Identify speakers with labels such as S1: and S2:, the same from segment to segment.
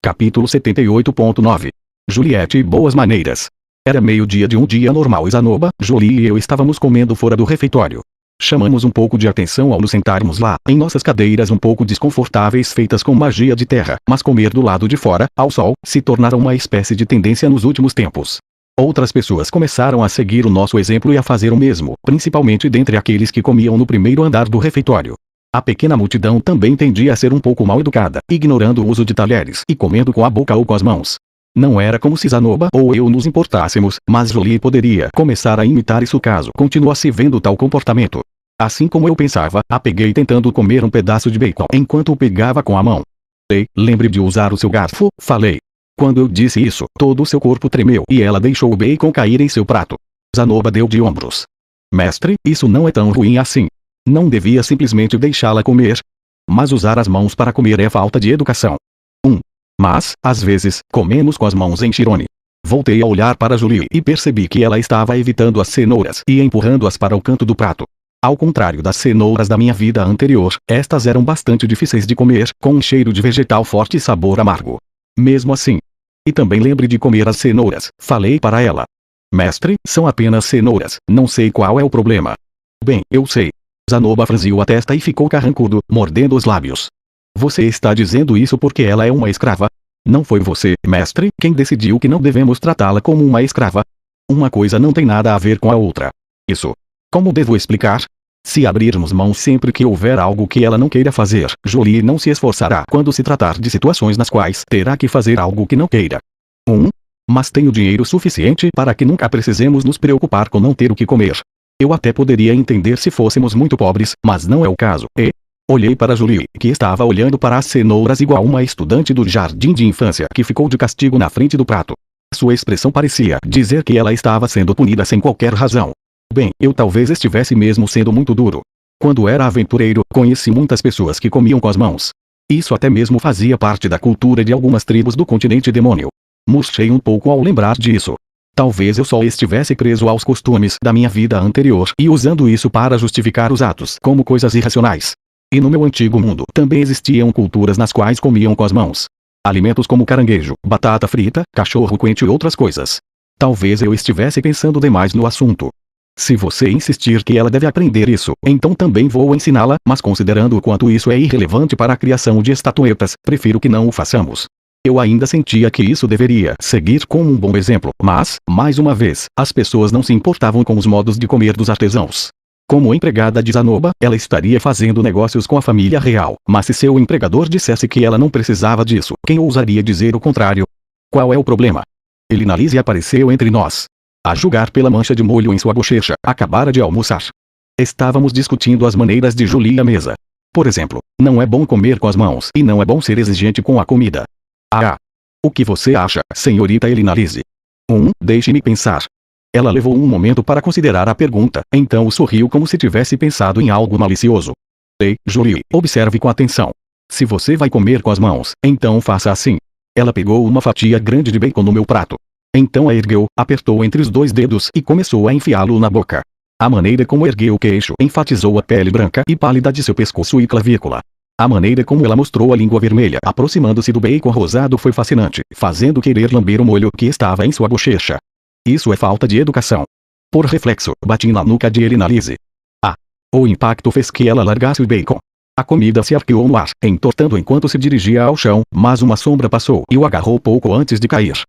S1: Capítulo 78.9. Juliette e boas maneiras. Era meio-dia de um dia normal e Zanoba, Jolie e eu estávamos comendo fora do refeitório. Chamamos um pouco de atenção ao nos sentarmos lá, em nossas cadeiras um pouco desconfortáveis feitas com magia de terra, mas comer do lado de fora, ao sol, se tornara uma espécie de tendência nos últimos tempos. Outras pessoas começaram a seguir o nosso exemplo e a fazer o mesmo, principalmente dentre aqueles que comiam no primeiro andar do refeitório. A pequena multidão também tendia a ser um pouco mal educada, ignorando o uso de talheres e comendo com a boca ou com as mãos. Não era como se Zanoba ou eu nos importássemos, mas Jolie poderia começar a imitar isso caso continuasse vendo tal comportamento. Assim como eu pensava, a peguei tentando comer um pedaço de bacon enquanto o pegava com a mão. Ei, lembre de usar o seu garfo, falei. Quando eu disse isso, todo o seu corpo tremeu e ela deixou o bacon cair em seu prato. Zanoba deu de ombros. Mestre, isso não é tão ruim assim. Não devia simplesmente deixá-la comer. Mas usar as mãos para comer é falta de educação. Mas, às vezes, comemos com as mãos em Chirone. Voltei a olhar para Julie e percebi que ela estava evitando as cenouras e empurrando-as para o canto do prato. Ao contrário das cenouras da minha vida anterior, estas eram bastante difíceis de comer, com um cheiro de vegetal forte e sabor amargo. Mesmo assim. E também lembre de comer as cenouras, falei para ela. Mestre, são apenas cenouras, não sei qual é o problema. Bem, eu sei. Zanoba franziu a testa e ficou carrancudo, mordendo os lábios. Você está dizendo isso porque ela é uma escrava? Não foi você, mestre, quem decidiu que não devemos tratá-la como uma escrava? Uma coisa não tem nada a ver com a outra. Isso. Como devo explicar? Se abrirmos mão sempre que houver algo que ela não queira fazer, Jolie não se esforçará quando se tratar de situações nas quais terá que fazer algo que não queira. Mas tenho dinheiro suficiente para que nunca precisemos nos preocupar com não ter o que comer. Eu até poderia entender se fôssemos muito pobres, mas não é o caso, e... Olhei para Julie, que estava olhando para as cenouras igual uma estudante do jardim de infância que ficou de castigo na frente do prato. Sua expressão parecia dizer que ela estava sendo punida sem qualquer razão. Bem, eu talvez estivesse mesmo sendo muito duro. Quando era aventureiro, conheci muitas pessoas que comiam com as mãos. Isso até mesmo fazia parte da cultura de algumas tribos do continente demônio. Murchei um pouco ao lembrar disso. Talvez eu só estivesse preso aos costumes da minha vida anterior e usando isso para justificar os atos como coisas irracionais. E no meu antigo mundo também existiam culturas nas quais comiam com as mãos. Alimentos como caranguejo, batata frita, cachorro quente e outras coisas. Talvez eu estivesse pensando demais no assunto. Se você insistir que ela deve aprender isso, então também vou ensiná-la, mas considerando o quanto isso é irrelevante para a criação de estatuetas, prefiro que não o façamos. Eu ainda sentia que isso deveria seguir como um bom exemplo, mas, mais uma vez, as pessoas não se importavam com os modos de comer dos artesãos. Como empregada de Zanoba, ela estaria fazendo negócios com a família real, mas se seu empregador dissesse que ela não precisava disso, quem ousaria dizer o contrário? Qual é o problema? Elinalise apareceu entre nós. A julgar pela mancha de molho em sua bochecha, acabara de almoçar. Estávamos discutindo as maneiras de Julie à mesa. Por exemplo, não é bom comer com as mãos e não é bom ser exigente com a comida. O que você acha, senhorita Elinalise? Deixe-me pensar. Ela levou um momento para considerar a pergunta, então sorriu como se tivesse pensado em algo malicioso. Ei, Julie, observe com atenção. Se você vai comer com as mãos, então faça assim. Ela pegou uma fatia grande de bacon no meu prato. Então a ergueu, apertou entre os dois dedos e começou a enfiá-lo na boca. A maneira como ergueu o queixo enfatizou a pele branca e pálida de seu pescoço e clavícula. A maneira como ela mostrou a língua vermelha aproximando-se do bacon rosado foi fascinante, fazendo querer lamber o molho que estava em sua bochecha. Isso é falta de educação. Por reflexo, bati na nuca de Elinalise. O impacto fez que ela largasse o bacon. A comida se arqueou no ar, entortando enquanto se dirigia ao chão, mas uma sombra passou e o agarrou pouco antes de cair.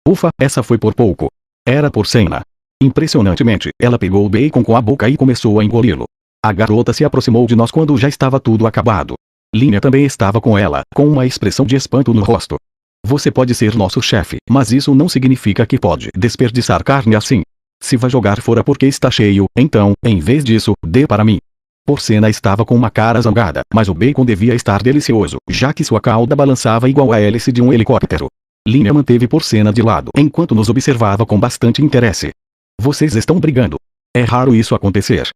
S1: Ufa, essa foi por pouco. Era porcena. Impressionantemente, ela pegou o bacon com a boca e começou a engoli-lo. A garota se aproximou de nós quando já estava tudo acabado. Linha também estava com ela, com uma expressão de espanto no rosto. Você pode ser nosso chefe, mas isso não significa que pode desperdiçar carne assim. Se vai jogar fora porque está cheio, então, em vez disso, dê para mim. Porcena estava com uma cara zangada, mas o bacon devia estar delicioso, já que sua cauda balançava igual a hélice de um helicóptero. Linha manteve Porcena de lado enquanto nos observava com bastante interesse. Vocês estão brigando. É raro isso acontecer,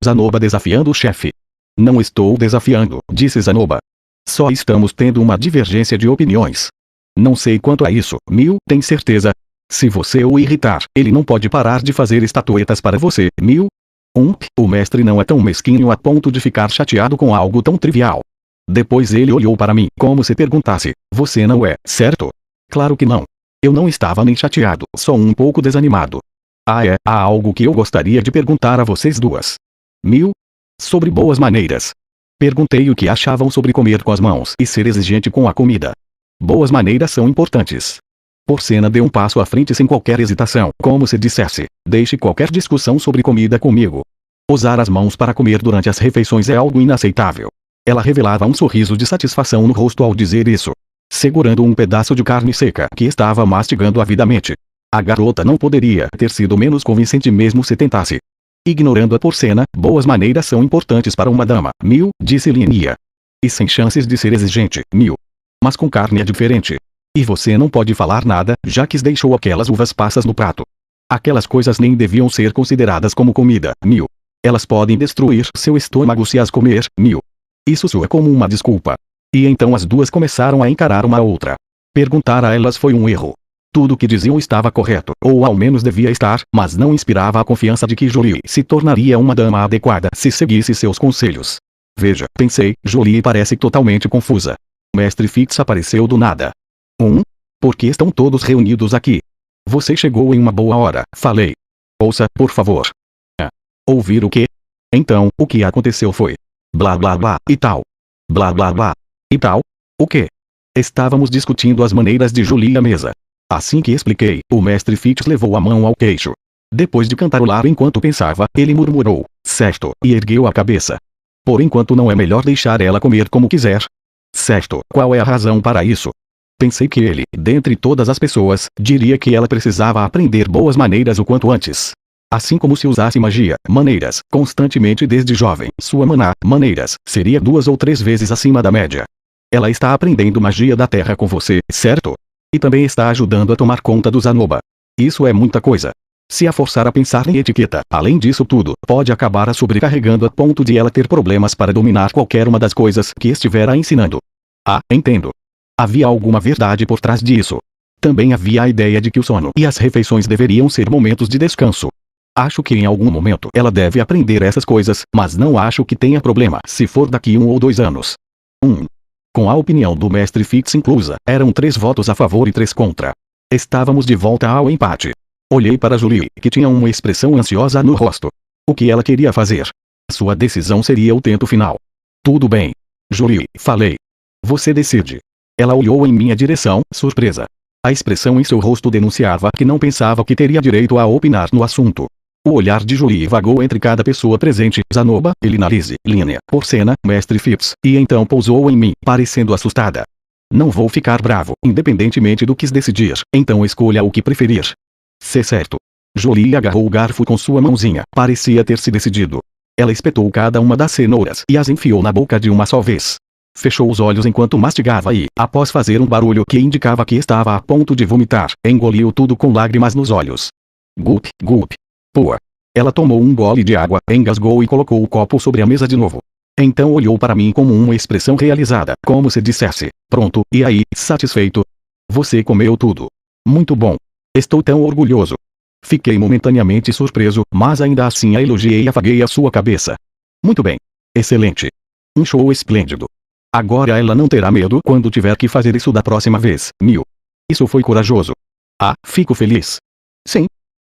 S1: Zanoba desafiando o chefe. Não estou desafiando, disse Zanoba. Só estamos tendo uma divergência de opiniões. Não sei quanto a isso, tem certeza? Se você o irritar, ele não pode parar de fazer estatuetas para você, O mestre não é tão mesquinho a ponto de ficar chateado com algo tão trivial. Depois ele olhou para mim, como se perguntasse, você não é, certo? Claro que não. Eu não estava nem chateado, só um pouco desanimado. Há algo que eu gostaria de perguntar a vocês duas. Sobre boas maneiras. Perguntei o que achavam sobre comer com as mãos e ser exigente com a comida. Boas maneiras são importantes. Porcena deu um passo à frente sem qualquer hesitação, como se dissesse, deixe qualquer discussão sobre comida comigo. Usar as mãos para comer durante as refeições é algo inaceitável. Ela revelava um sorriso de satisfação no rosto ao dizer isso, segurando um pedaço de carne seca que estava mastigando avidamente. A garota não poderia ter sido menos convincente mesmo se tentasse. Ignorando a Porcena, boas maneiras são importantes para uma dama, disse Linia. E sem chances de ser exigente, Mas com carne é diferente. E você não pode falar nada, já que deixou aquelas uvas passas no prato. Aquelas coisas nem deviam ser consideradas como comida, Elas podem destruir seu estômago se as comer, Isso soa como uma desculpa. E então as duas começaram a encarar uma a outra. Perguntar a elas foi um erro. Tudo o que diziam estava correto, ou ao menos devia estar, mas não inspirava a confiança de que Jolie se tornaria uma dama adequada se seguisse seus conselhos. Veja, pensei, Jolie parece totalmente confusa. O mestre Fix apareceu do nada. Por que estão todos reunidos aqui? Você chegou em uma boa hora, falei. Ouça, por favor. Ouvir o quê? Então, o que aconteceu foi. Blá blá blá, e tal. Blá blá blá. E tal? O quê? Estávamos discutindo as maneiras de Jolie à mesa. Assim que expliquei, o mestre Fix levou a mão ao queixo. Depois de cantarolar enquanto pensava, ele murmurou, certo, e ergueu a cabeça. Por enquanto não é melhor deixar ela comer como quiser? Certo, qual é a razão para isso? Pensei que ele, dentre todas as pessoas, diria que ela precisava aprender boas maneiras o quanto antes. Assim como se usasse magia, maneiras, constantemente desde jovem, sua maneiras, seria 2 ou 3 vezes acima da média. Ela está aprendendo magia da terra com você, certo? E também está ajudando a tomar conta do Zanoba. Isso é muita coisa. Se a forçar a pensar em etiqueta, além disso tudo, pode acabar a sobrecarregando a ponto de ela ter problemas para dominar qualquer uma das coisas que estiver a ensinando. Entendo. Havia alguma verdade por trás disso. Também havia a ideia de que o sono e as refeições deveriam ser momentos de descanso. Acho que em algum momento ela deve aprender essas coisas, mas não acho que tenha problema se for daqui 1 ou 2 anos. Com a opinião do mestre Fix inclusa, eram 3 votos a favor e 3 contra. Estávamos de volta ao empate. Olhei para Jolie, que tinha uma expressão ansiosa no rosto. O que ela queria fazer? Sua decisão seria o tento final. Tudo bem. Jolie, falei. Você decide. Ela olhou em minha direção, surpresa. A expressão em seu rosto denunciava que não pensava que teria direito a opinar no assunto. O olhar de Jolie vagou entre cada pessoa presente, Zanoba, Elinalise, Linia, Porcena, mestre Phipps, e então pousou em mim, parecendo assustada. Não vou ficar bravo, independentemente do que decidir, então escolha o que preferir. Se certo. Jolie agarrou o garfo com sua mãozinha, parecia ter se decidido. Ela espetou cada uma das cenouras e as enfiou na boca de uma só vez. Fechou os olhos enquanto mastigava e, após fazer um barulho que indicava que estava a ponto de vomitar, engoliu tudo com lágrimas nos olhos. Gulp, gulp. Pua. Ela tomou um gole de água, engasgou e colocou o copo sobre a mesa de novo. Então olhou para mim com uma expressão realizada, como se dissesse, pronto, e aí, satisfeito? Você comeu tudo. Muito bom. Estou tão orgulhoso. Fiquei momentaneamente surpreso, mas ainda assim a elogiei e afaguei a sua cabeça. Muito bem. Excelente. Um show esplêndido. Agora ela não terá medo quando tiver que fazer isso da próxima vez, Isso foi corajoso. Fico feliz. Sim.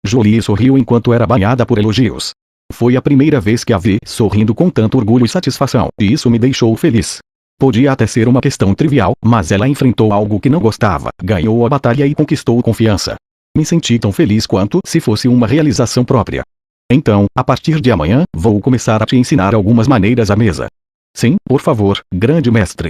S1: Jolie sorriu enquanto era banhada por elogios. Foi a primeira vez que a vi sorrindo com tanto orgulho e satisfação, e isso me deixou feliz. Podia até ser uma questão trivial, mas ela enfrentou algo que não gostava, ganhou a batalha e conquistou confiança. Me senti tão feliz quanto se fosse uma realização própria. Então, a partir de amanhã, vou começar a te ensinar algumas maneiras à mesa. Sim, por favor, grande mestre.